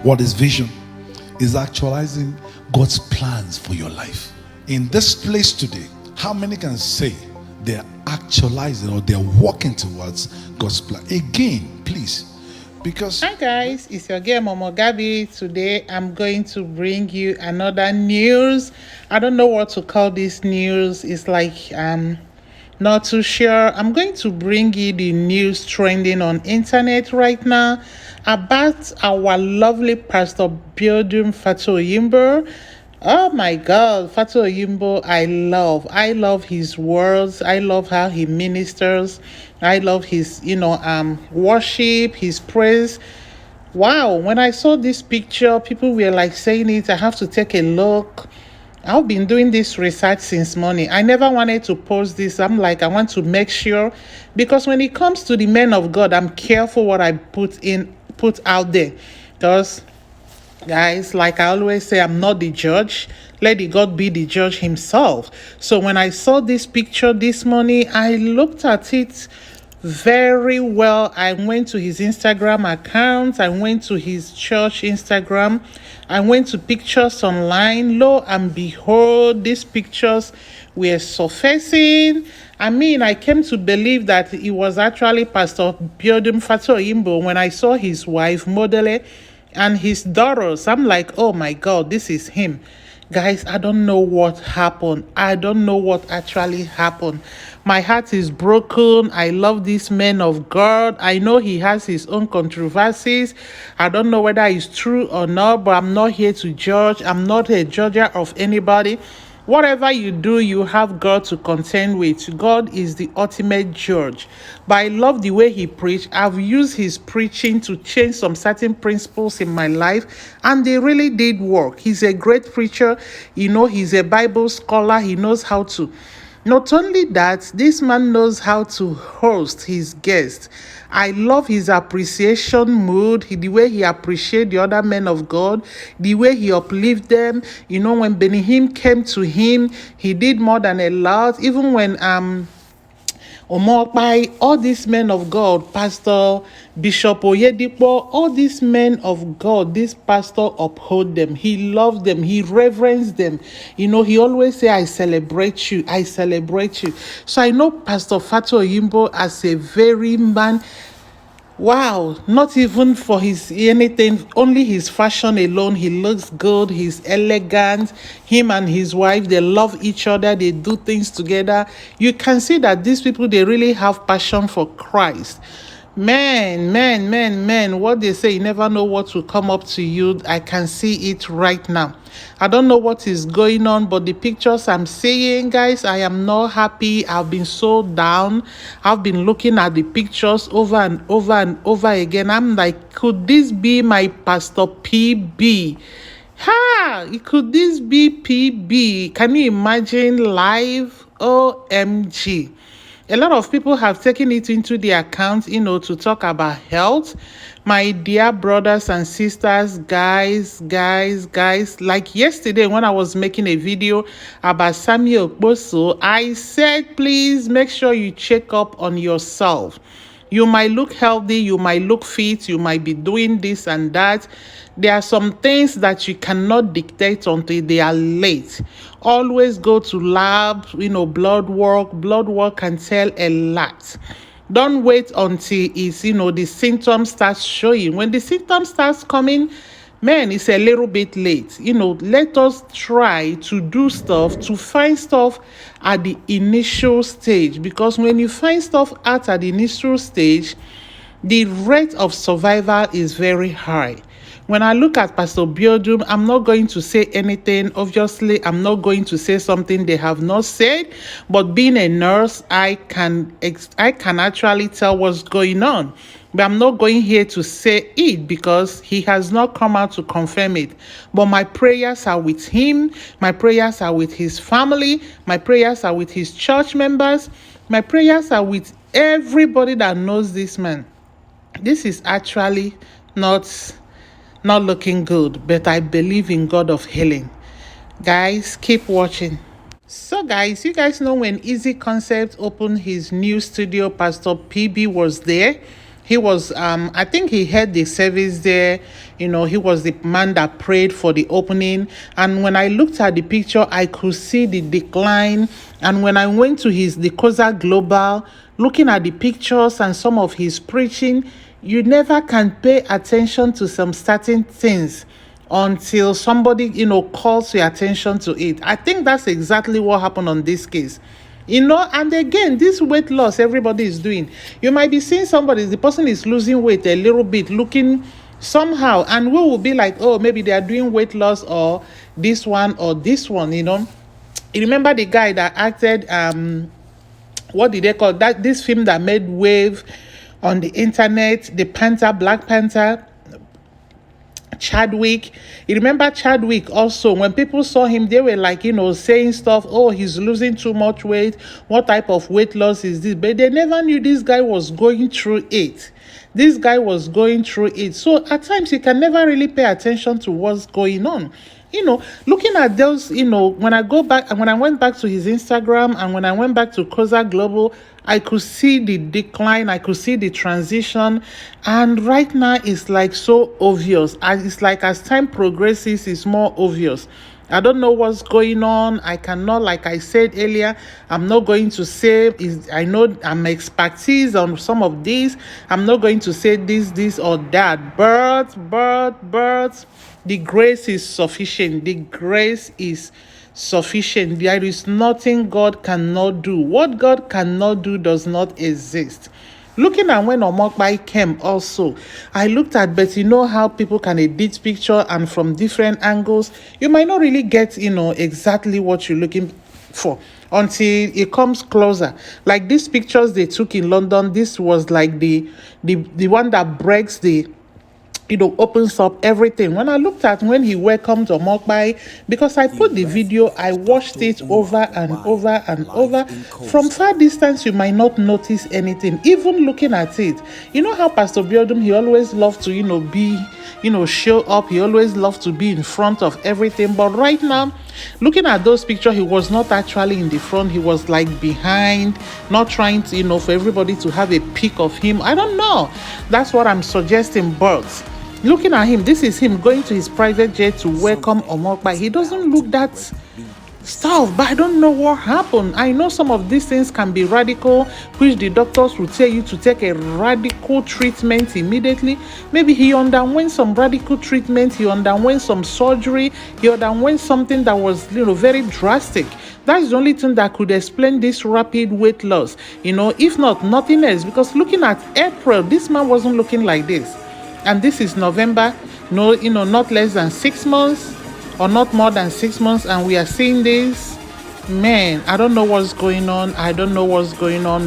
What is vision? Is actualizing God's plans for your life. In this place today, how many can say they're actualizing or they're walking towards God's plan? Again, please. Because hi guys, it's your girl Momo Gabi. Today I'm going to bring you another news. I don't know what to call this news. It's like not too sure. I'm going to bring you the news trending on internet right now about our lovely Pastor Biodun Fatonyibo. Oh my God, FATOYINBO, I love his words. I love how he ministers. I love his, worship, his praise. Wow, when I saw this picture, people were like saying it. I have to take a look. I've been doing this research since morning. I never wanted to post this. I'm like, I want to make sure, because when it comes to the men of God, I'm careful what I put out there, because guys, like I always say, I'm not the judge. Let the God be the judge himself. So when I saw this picture this morning, I looked at it very well. I went to his Instagram account. I went to his church Instagram. I went to pictures online. Lo and behold, these pictures were surfacing. I mean, I came to believe that it was actually Pastor Biodun Fatonyibo when I saw his wife, Modele, and his daughters. I'm like, oh my God, this is him. Guys, I don't know what happened. I don't know what actually happened. My heart is broken. I love this man of God. I know he has his own controversies. I don't know whether it's true or not, but I'm not here to judge. I'm not a judger of anybody. Whatever you do, you have God to contend with. God is the ultimate judge. But I love the way he preached. I've used his preaching to change some certain principles in my life, and they really did work. He's a great preacher. He's a Bible scholar. He knows how to. Not only that, this man knows how to host his guests. I love his appreciation mood, the way he appreciates the other men of God, the way he uplifts them. When Benny Hinn came to him, he did more than a lot. Even when Omokpai, all these men of God, Pastor Bishop Oyedipo, all these men of God, this pastor uphold them. He loved them. He reverenced them. He always say, I celebrate you. I celebrate you. So I know Pastor Fatonyibo as a very man. Wow, not even for his anything, only his fashion alone. He looks good, he's elegant. Him and his wife, they love each other, they do things together. You can see that these people, they really have passion for Christ. Man, what they say, you never know what will come up to you. I can see it right now. I don't know what is going on, but the pictures I'm seeing, guys, I am not happy. I've been so down. I've been looking at the pictures over and over and over again. I'm like, could this be my Pastor PB? Could this be PB? Can you imagine live? OMG. A lot of people have taken it into their account, to talk about health. My dear brothers and sisters, guys, like yesterday when I was making a video about Samuel Okposo, I said, please make sure you check up on yourself. You might look healthy, you might look fit, you might be doing this and that. There are some things that you cannot dictate until they are late. Always go to lab, blood work. Blood work can tell a lot. Don't wait until the symptoms start showing. When the symptoms starts coming, man, it's a little bit late. Let us try to do stuff, to find stuff at the initial stage, because when you find stuff at the initial stage, the rate of survival is very high. When I look at Pastor Biodun, I'm not going to say anything. Obviously, I'm not going to say something they have not said. But being a nurse, I can actually tell what's going on. But I'm not going here to say it because he has not come out to confirm it. But my prayers are with him. My prayers are with his family. My prayers are with his church members. My prayers are with everybody that knows this man. This is actually not looking good, but I believe in God of healing. Guys, keep watching. So guys, you guys know when Easy Concept opened his new studio, Pastor PB was there. He was, I think he had the service there. He was the man that prayed for the opening. And when I looked at the picture, I could see the decline. And when I went to the Koza Global, looking at the pictures and some of his preaching, you never can pay attention to some certain things until somebody, calls your attention to it. I think that's exactly what happened on this case. And again, this weight loss everybody is doing. You might be seeing somebody, the person is losing weight a little bit, looking somehow, and we will be like, oh, maybe they are doing weight loss or this one or this one. You remember the guy that acted, what did they call that? This film that made wave on the internet, the Black Panther. Chadwick. You remember Chadwick also, when people saw him, they were like, saying stuff, oh, he's losing too much weight. What type of weight loss is this? But they never knew this guy was going through it. This guy was going through it. So at times you can never really pay attention to what's going on. Looking at those, when I went back to his Instagram and when I went back to Koza Global, I could see the decline, I could see the transition, and right now it's like so obvious. It's like as time progresses, it's more obvious. I don't know what's going on. I cannot, like I said earlier, I'm not going to say, I know I'm expertise on some of these. I'm not going to say this or that. But the grace is sufficient. The grace is sufficient. There is nothing God cannot do. What God cannot do does not exist. Looking at when Omokbai came also, I looked at, but how people can edit picture and from different angles, you might not really get, exactly what you're looking for until it comes closer. Like these pictures they took in London, this was like the one that breaks the opens up everything. When I looked at when he welcomed Omokbai, because I put the video, I watched it over and over and over. From far distance, you might not notice anything. Even looking at it, how Pastor Biodun, he always loved to, be, show up. He always loved to be in front of everything. But right now, looking at those pictures, he was not actually in the front. He was like behind, not trying to, for everybody to have a peek of him. I don't know. That's what I'm suggesting, but looking at him, this is him going to his private jet to welcome Omokbai. He doesn't look that stuff, but I don't know what happened. I know some of these things can be radical, which the doctors will tell you to take a radical treatment immediately. Maybe he underwent some radical treatment, he underwent some surgery, he underwent something that was, very drastic. That's the only thing that could explain this rapid weight loss. If not, nothing else. Because looking at April, this man wasn't looking like this. And this is November, not less than 6 months or not more than 6 months, and we are seeing this. Man, I don't know what's going on.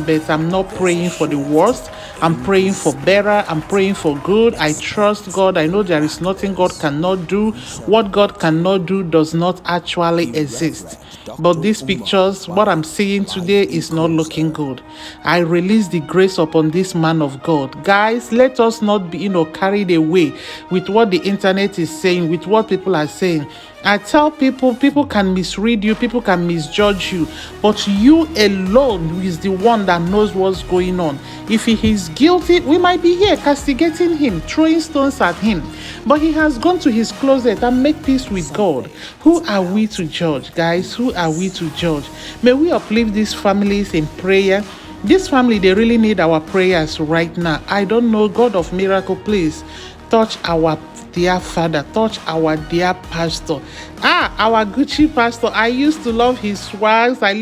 But I'm not praying for the worst. I'm praying for better. I'm praying for good. I trust God. I know there is nothing God cannot do. What God cannot do does not actually exist. But these pictures, what I'm seeing today is not looking good. I release the grace upon this man of God. Guys, let us not be, carried away with what the internet is saying, with what people are saying. I tell people can misread you, people can misjudge you, but you alone is the one that knows what's going on. If he is guilty, we might be here castigating him, throwing stones at him, but he has gone to his closet and make peace with God. Who are we to judge, guys? Who are we to judge? May we uplift these families in prayer. This family, they really need our prayers right now. I don't know, God of miracle, please touch our dear father, touch our dear pastor. Our Gucci pastor. I used to love his swags. I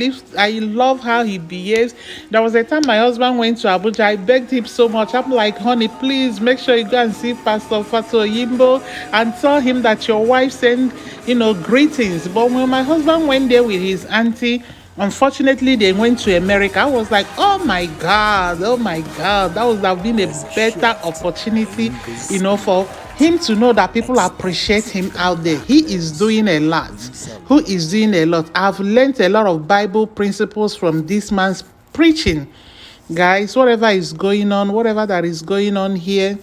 love how he behaves. There was a time my husband went to Abuja. I begged him so much. I'm like, honey, please make sure you go and see Pastor Fatoyimbo and tell him that your wife sent, greetings. But when my husband went there with his auntie, unfortunately, they went to America. I was like, oh my God, that would have been a better opportunity, for him to know that people appreciate him out there. He is doing a lot. I've learned a lot of Bible principles from this man's preaching. Guys, whatever that is going on here,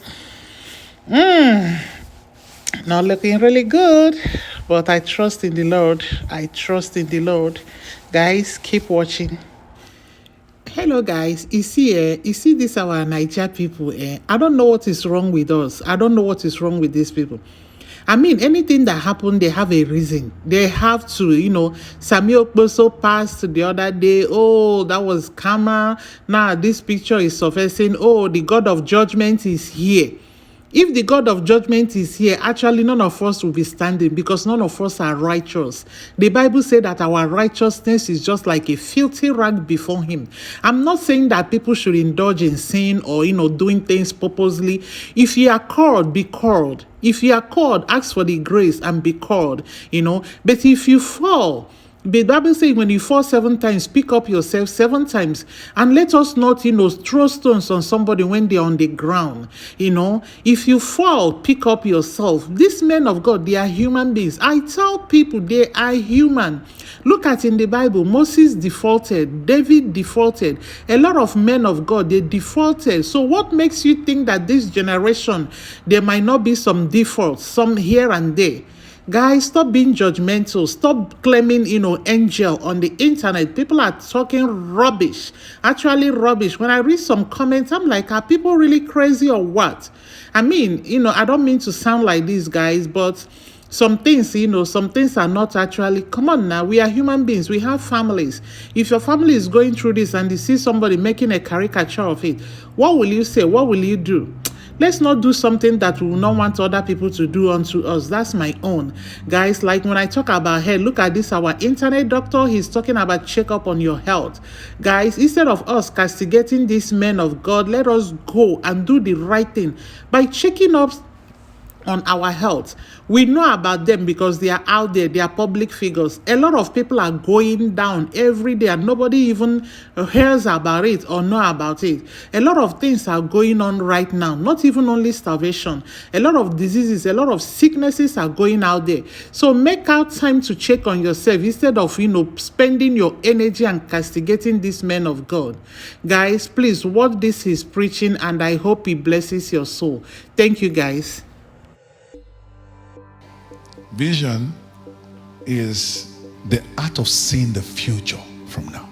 not looking really good, but I trust in the Lord. Guys, keep watching. Hello guys, you see this our Niger people, I don't know what is wrong with us. I don't know what is wrong with these people. I mean, anything that happened, they have a reason. They have to, Samuel Okposo passed the other day. Oh, that was karma. Now this picture is surfacing. Oh, the God of judgment is here. If the God of judgment is here, actually none of us will be standing because none of us are righteous. The Bible said that our righteousness is just like a filthy rag before him. I'm not saying that people should indulge in sin or doing things purposely. If you are called, be called. If you are called, ask for the grace and be called, But if you fall, the Bible says when you fall 7 times, pick up yourself 7 times. And let us not, throw stones on somebody when they're on the ground. If you fall, pick up yourself. These men of God, they are human beings. I tell people they are human. Look at in the Bible, Moses defaulted, David defaulted. A lot of men of God, they defaulted. So what makes you think that this generation, there might not be some defaults, some here and there? Guys, stop being judgmental. Stop claiming, angel on the internet. People are talking rubbish. Actually, rubbish. When I read some comments, I'm like, are people really crazy or what? I mean, I don't mean to sound like these guys, but some things, some things are not actually. Come on now, we are human beings. We have families. If your family is going through this and you see somebody making a caricature of it, what will you say? What will you do? Let's not do something that we will not want other people to do unto us. That's my own. Guys, like when I talk about health, look at this, our internet doctor, he's talking about checkup on your health. Guys, instead of us castigating these men of God, let us go and do the right thing by checking up on our health. We know about them because they are out there, they are public figures. A lot of people are going down every day and nobody even hears about it or know about it. A lot of things are going on right now, not even only starvation. A lot of diseases, a lot of sicknesses are going out there. So make out time to check on yourself instead of, spending your energy and castigating these men of God. Guys, please watch this is preaching and I hope it blesses your soul. Thank you, guys. Vision is the art of seeing the future from now.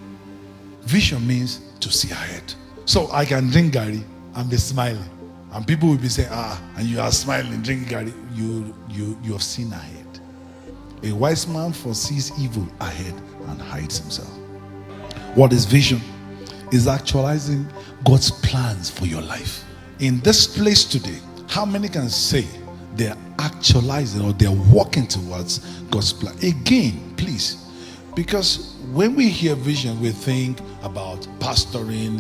Vision means to see ahead. So I can drink Gary and be smiling, and people will be saying, and you are smiling, drinking Gary. You have seen ahead. A wise man foresees evil ahead and hides himself. What is vision? Is actualizing God's plans for your life. In this place today, how many can say they're actualizing or they're walking towards God's plan? Again, please, because when we hear vision, we think about pastoring,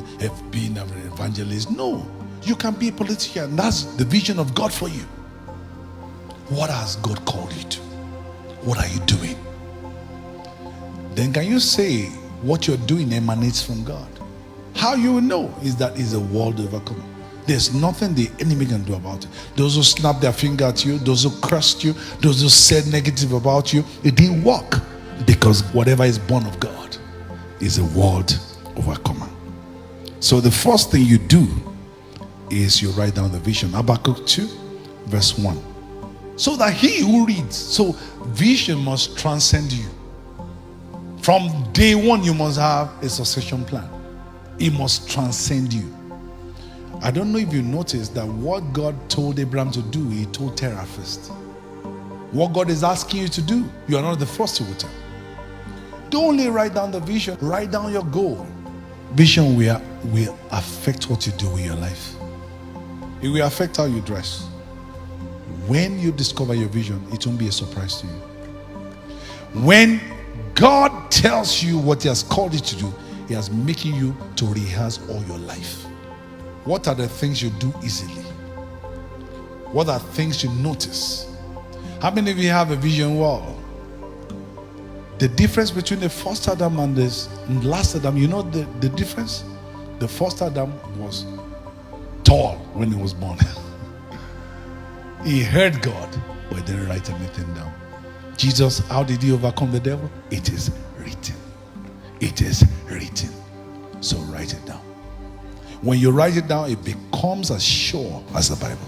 being an evangelist. No, you can be a politician. That's the vision of God for you. What has God called you to? What are you doing? Then can you say what you're doing emanates from God? How you will know is that is a world overcomer. There's nothing the enemy can do about it. Those who snap their finger at you, those who cursed you, those who said negative about you, it didn't work, because whatever is born of God is a world overcomer. So the first thing you do is you write down the vision. Habakkuk 2 verse 1. So that he who reads, so vision must transcend you. From day one you must have a succession plan. It must transcend you. I don't know if you noticed that what God told Abraham to do, he told Terah first. What God is asking you to do, you are not the first to tell. Don't only write down the vision, write down your goal. Vision will affect what you do with your life. It will affect how you dress. When you discover your vision, it won't be a surprise to you. When God tells you what he has called you to do, he has making you to rehearse all your life. What are the things you do easily? What are things you notice? How many of you have a vision wall? The difference between the first Adam and the last Adam, you know the difference? The first Adam was tall when he was born. He heard God, but didn't write anything down. Jesus, how did he overcome the devil? It is written. It is written. So write it down. When you write it down, it becomes as sure as the Bible.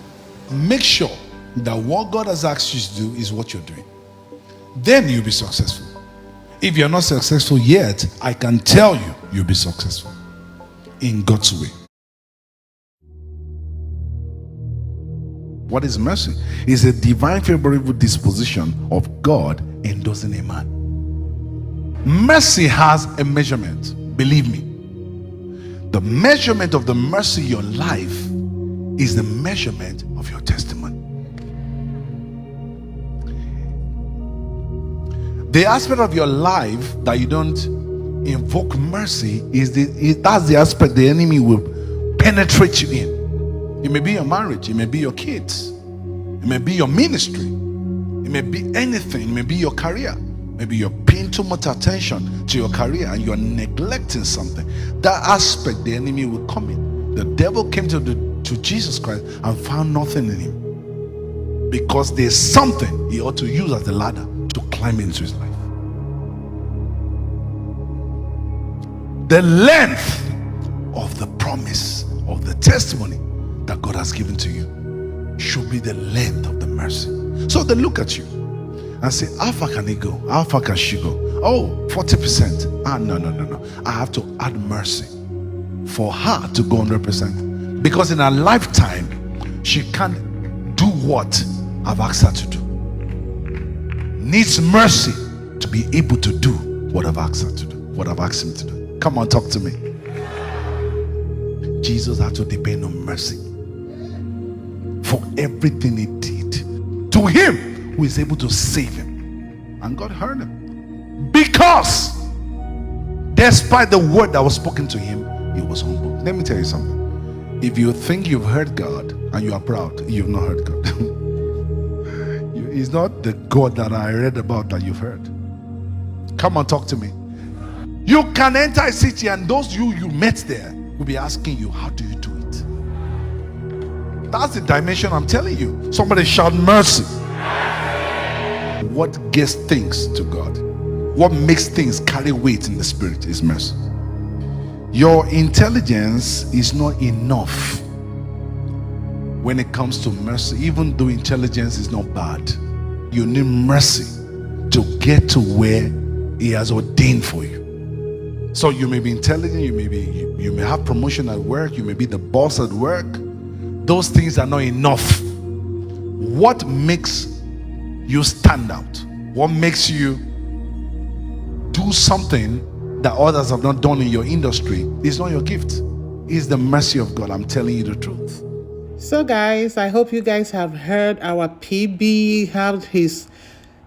Make sure that what God has asked you to do is what you're doing. Then you'll be successful. If you're not successful yet, I can tell you, you'll be successful. in God's way. What is mercy? It's a divine favorable disposition of God endorsing a man. Mercy has a measurement. Believe me. The measurement of the mercy in your life is the measurement of your testimony. The aspect of your life that you don't invoke mercy that's the aspect the enemy will penetrate you in. It may be your marriage, it may be your kids, it may be your ministry, it may be anything, it may be your career. Maybe you're paying too much attention to your career and you're neglecting something. That aspect, the enemy will come in. The devil came to Jesus Christ and found nothing in him, because there's something he ought to use as a ladder to climb into his life. The length of the promise of the testimony that God has given to you should be the length of the mercy. So they look at you and say, how far can he go? How far can she go? Oh, 40%. No. I have to add mercy for her to go 100%. Because in her lifetime, she can't do what I've asked her to do. Needs mercy to be able to do what I've asked her to do, what I've asked him to do. Come on, talk to me. Jesus had to depend on mercy for everything he did to him who is able to save him. And God heard him, because despite the word that was spoken to him, he was humble. Let me tell you something. If you think you've heard God and you are proud, you've not heard God. He's not the God that I read about that you've heard. Come on, talk to me. You can enter a city and those you met there will be asking you, how do you do it? That's the dimension I'm telling you. Somebody shout mercy. What gives things to God, what makes things carry weight in the spirit, is mercy. Your intelligence is not enough when it comes to mercy. Even though intelligence is not bad, you need mercy to get to where he has ordained for you. So you may be intelligent, you may have promotion at work, you may be the boss at work. Those things are not enough. What makes you stand out, what makes you do something that others have not done in your industry, is not your gift. It's the mercy of God. I'm telling you the truth. So guys, I hope you guys have heard our PB, have his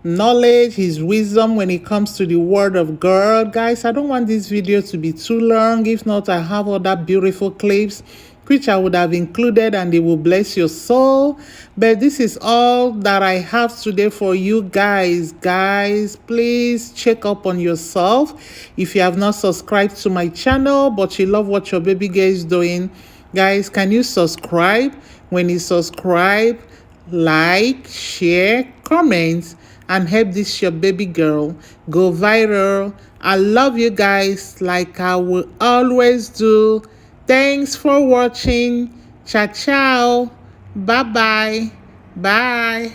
knowledge, his wisdom when it comes to the word of God. Guys, I don't want this video to be too long. If not, I have other beautiful clips which I would have included and they will bless your soul. But this is all that I have today for you guys. Guys, please check up on yourself. If you have not subscribed to my channel but you love what your baby girl is doing, guys, can you subscribe? When you subscribe, like, share, comment, and help this your baby girl go viral. I love you guys like I will always do. Thanks for watching. Ciao, ciao. Bye-bye. Bye.